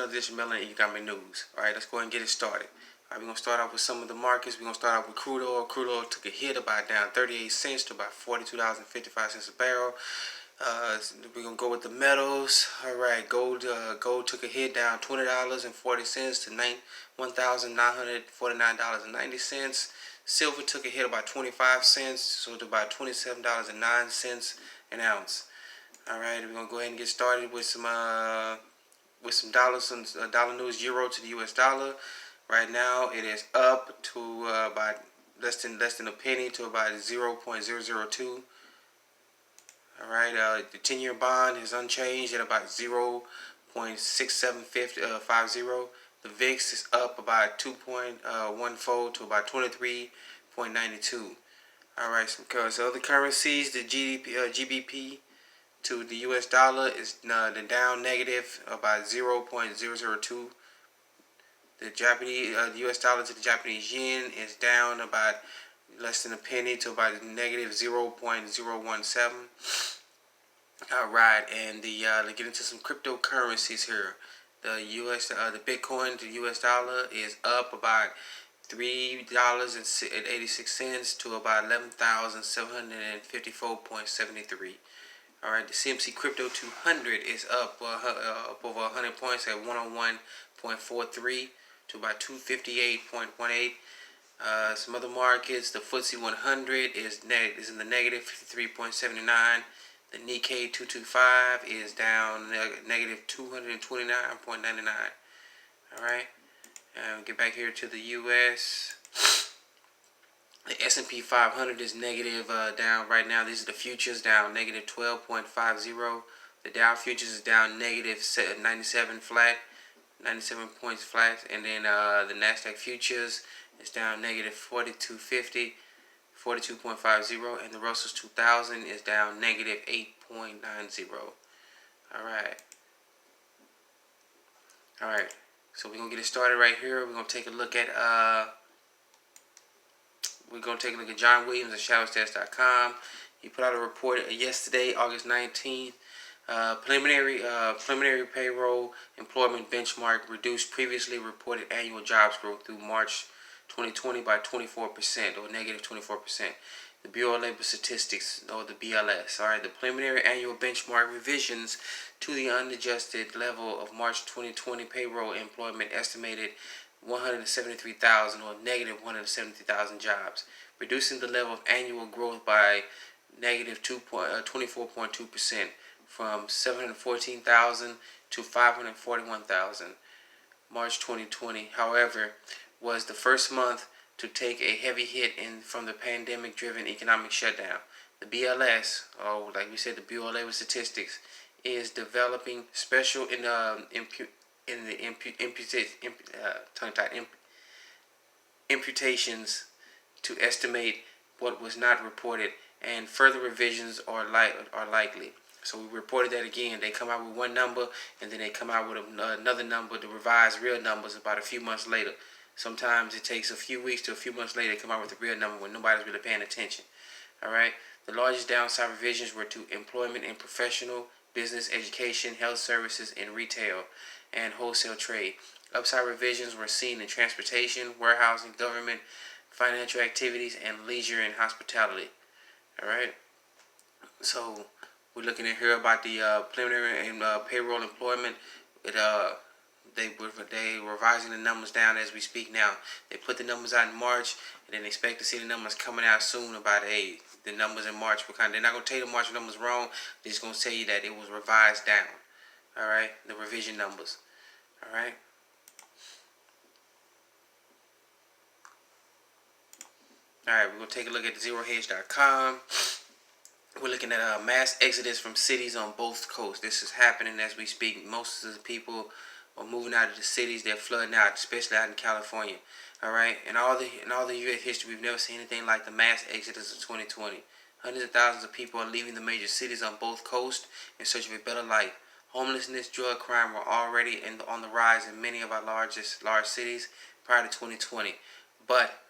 another edition of Melon Economic News. Alright, let's go ahead and get it started. Alright, we're going to start off with some of the markets. We're going to start off with crude oil. Crude oil took a hit about down 38 cents to about $42.55 a barrel. We're going to go with the metals. Alright, gold took a hit down $20.40 to $1,949.90. Silver took a hit about 25 cents, so to about $27.09 an ounce. Alright, we're going to go ahead and get started with some dollars, some dollar news. Euro to the US dollar. Right now it is up to about less than a penny to about 0.002. Alright, the 10-year bond is unchanged at about 0.6750. The VIX is up about 2.14 to about 23.92. Alright, so other currencies, the GBP to the US dollar is down negative about 0.002. The US dollar to the Japanese yen is down about less than a penny to about negative 0.017. Alright, and let's get into some cryptocurrencies here. The Bitcoin to the US dollar is up about $3.86 to about 11,754.73. Alright, the CMC Crypto 200 is up over 100 points at 101.43 to about 258.18. Some other markets, the FTSE 100 is in the negative 53.79. The Nikkei 225 is down negative 229.99. Alright, get back here to the US. The S&P 500 is negative down right now. These are the futures down negative 12.50. The Dow futures is down negative 97 points flat. And then the Nasdaq futures is down negative 42.50, 42.50. And the Russell's 2000 is down negative 8.90. Alright, so we're going to get it started right here. We're going to take a look at John Williams at ShadowStats.com. He put out a report yesterday, August 19th. Preliminary payroll employment benchmark reduced previously reported annual jobs growth through March 2020 by 24% or negative 24%. The Bureau of Labor Statistics, or the BLS. Alright, the preliminary annual benchmark revisions to the unadjusted level of March 2020 payroll employment estimated 173,000 or negative 173,000 jobs, reducing the level of annual growth by negative 24.2% from 714,000 to 541,000. March 2020, however, was the first month to take a heavy hit from the pandemic-driven economic shutdown. The BLS, or like we said, the Bureau of Labor Statistics, is developing special imputations to estimate what was not reported, and further revisions are likely. So we reported that again. They come out with one number, and then they come out with another number, the revised real numbers, about a few months later. Sometimes it takes a few weeks to a few months later to come out with the real number when nobody's really paying attention. Alright? The largest downside revisions were to employment in professional, business, education, health services, and retail and wholesale trade. Upside revisions were seen in transportation, warehousing, government, financial activities, and leisure and hospitality. Alright? So we're looking at here about the preliminary and payroll employment. They revising the numbers down as we speak now. They put the numbers out in March, and then expect to see the numbers coming out soon about the numbers in March. They're not going to tell you the March numbers wrong. They're just going to tell you that it was revised down. Alright, the revision numbers. Alright. Alright, we're going to take a look at Zerohedge.com. We're looking at a mass exodus from cities on both coasts. This is happening as we speak. Most of the people are moving out of the cities. They're flooding out, especially out in California. Alright, in all the U.S. history, we've never seen anything like the mass exodus of 2020. Hundreds of thousands of people are leaving the major cities on both coasts in search of a better life. Homelessness, drug crime were already on the rise in many of our large cities prior to 2020. But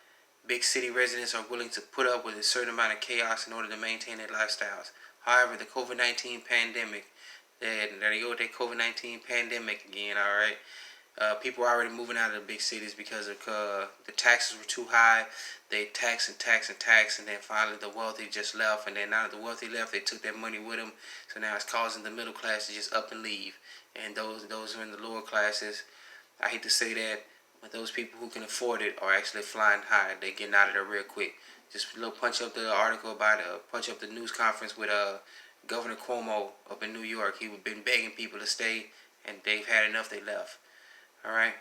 big city residents are willing to put up with a certain amount of chaos in order to maintain their lifestyles. However, the COVID-19 pandemic, there you go with that COVID-19 pandemic again, alright? People were already moving out of the big cities because of the taxes were too high. They tax and tax and tax, and then finally the wealthy just left. And then now that the wealthy left, they took their money with them. So now it's causing the middle class to just up and leave. And those who are in the lower classes, I hate to say that, but those people who can afford it are actually flying high. They're getting out of there real quick. Just a little punch up the article about punch up the news conference with Governor Cuomo up in New York. He was been begging people to stay, and they've had enough. They left. All right.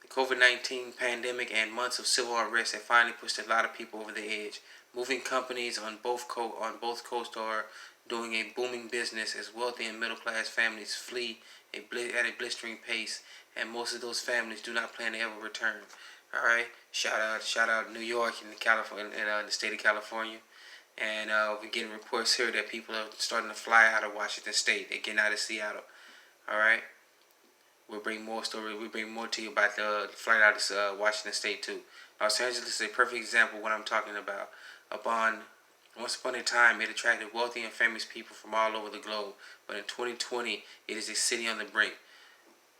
The COVID-19 pandemic and months of civil unrest have finally pushed a lot of people over the edge. Moving companies on both coasts are doing a booming business as wealthy and middle class families flee at a blistering pace, and most of those families do not plan to ever return. All right. Shout out New York and California and the state of California. And we're getting reports here that people are starting to fly out of Washington State. They're getting out of Seattle. All right. We'll bring more stories. We'll bring more to you about the flight out of Washington State too. Los Angeles is a perfect example of what I'm talking about. Once upon a time, it attracted wealthy and famous people from all over the globe. But in 2020, it is a city on the brink.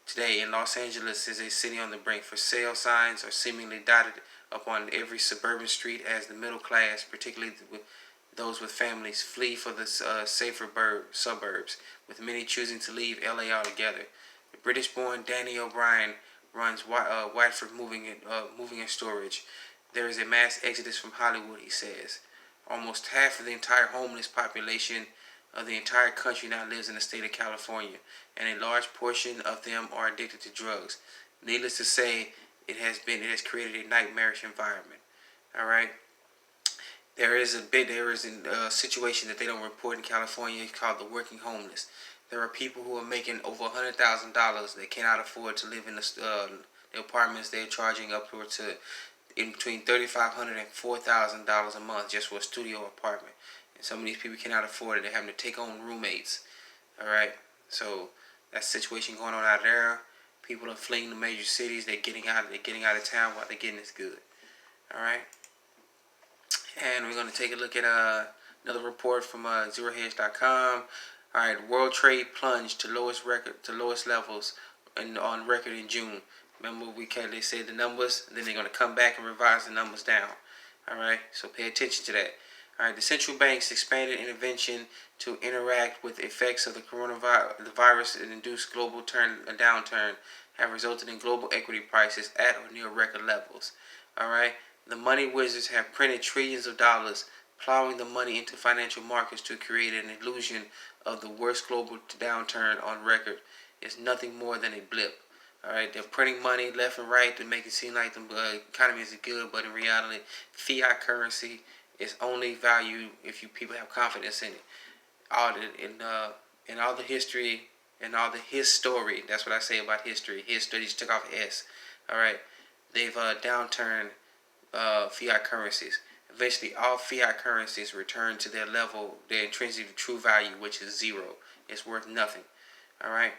Today, in Los Angeles, is a city on the brink. For sale signs are seemingly dotted upon every suburban street as the middle class, particularly those with families, flee for the safer suburbs, with many choosing to leave LA altogether. The British-born Danny O'Brien runs Whiteford Moving and Storage. There is a mass exodus from Hollywood, he says. Almost half of the entire homeless population of the entire country now lives in the state of California, and a large portion of them are addicted to drugs. Needless to say, it has created a nightmarish environment. All right. There is a situation that they don't report in California called the working homeless. There are people who are making over $100,000. They cannot afford to live in the apartments. They're charging upward to in between $3,500 and $4,000 a month just for a studio apartment. And some of these people cannot afford it. They're having to take on roommates. All right, so that's the situation going on out there. People are fleeing the major cities. They're getting out of town while they're getting this good. All right, and we're going to take a look at another report from Zerohedge.com. All right, world trade plunged to lowest levels on record in June. Remember, they said the numbers, and then they're going to come back and revise the numbers down. All right, so pay attention to that. All right, the central bank's expanded intervention to interact with the effects of the coronavirus and induced global downturn have resulted in global equity prices at or near record levels. All right, the money wizards have printed trillions of dollars, plowing the money into financial markets to create an illusion of the worst global downturn on record. It's nothing more than a blip. All right, they're printing money left and right to make it seem like the economy is good, but in reality, fiat currency is only value if you people have confidence in it. In all the history and all the his story, that's what I say about history. History just took off S. All right, they've downturned fiat currencies. Eventually, all fiat currencies return to their intrinsic true value, which is zero. It's worth nothing. All right.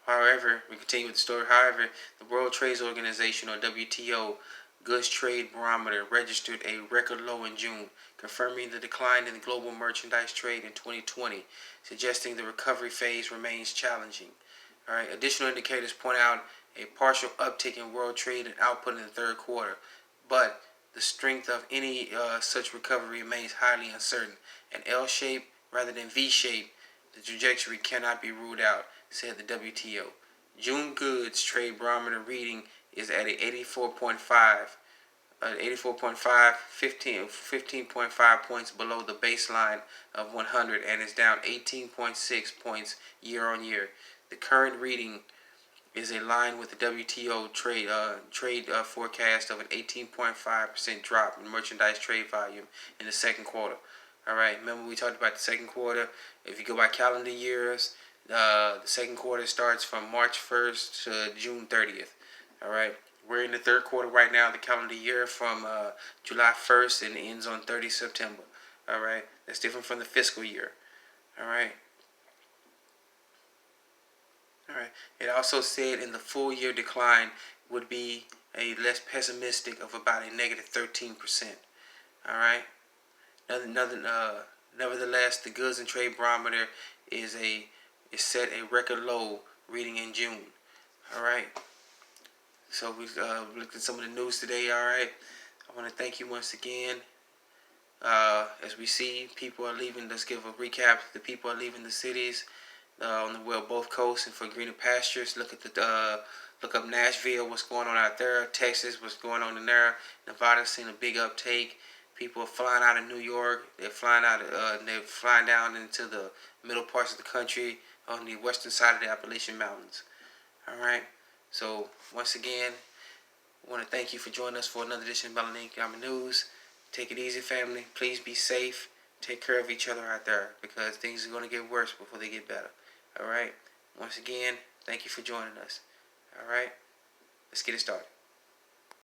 However, we continue with the story. However, the World Trade Organization, or WTO, Goods Trade Barometer registered a record low in June, confirming the decline in the global merchandise trade in 2020, suggesting the recovery phase remains challenging. All right. Additional indicators point out a partial uptick in world trade and output in the third quarter, but the strength of any such recovery remains highly uncertain. An L shape rather than V shape, the trajectory cannot be ruled out, said the WTO. June goods trade barometer reading is at a 84.5, 15.5 points below the baseline of 100, and is down 18.6 points year on year. The current reading is in line with the WTO trade forecast of an 18.5% drop in merchandise trade volume in the second quarter. All right, remember we talked about the second quarter. If you go by calendar years, the second quarter starts from March 1st to June 30th. All right, we're in the third quarter right now, the calendar year from July 1st and ends on 30 September. All right, that's different from the fiscal year. All right. All right. It also said in the full year decline would be a less pessimistic of about a negative 13%. All right. Nevertheless, the goods and trade barometer is set a record low reading in June. All right. So we looked at some of the news today. All right. I want to thank you once again. As we see, people are leaving. Let's give a recap. The people are leaving the cities on the both coasts and for greener pastures. Look at look up Nashville. What's going on out there? Texas. What's going on in there? Nevada's seen a big uptake. People are flying out of New York. They're flying out. They're flying down into the middle parts of the country on the western side of the Appalachian Mountains. All right. So once again, I want to thank you for joining us for another edition of Melanin Common News. Take it easy, family. Please be safe. Take care of each other out there because things are going to get worse before they get better. All right. Once again, thank you for joining us. All right. Let's get it started.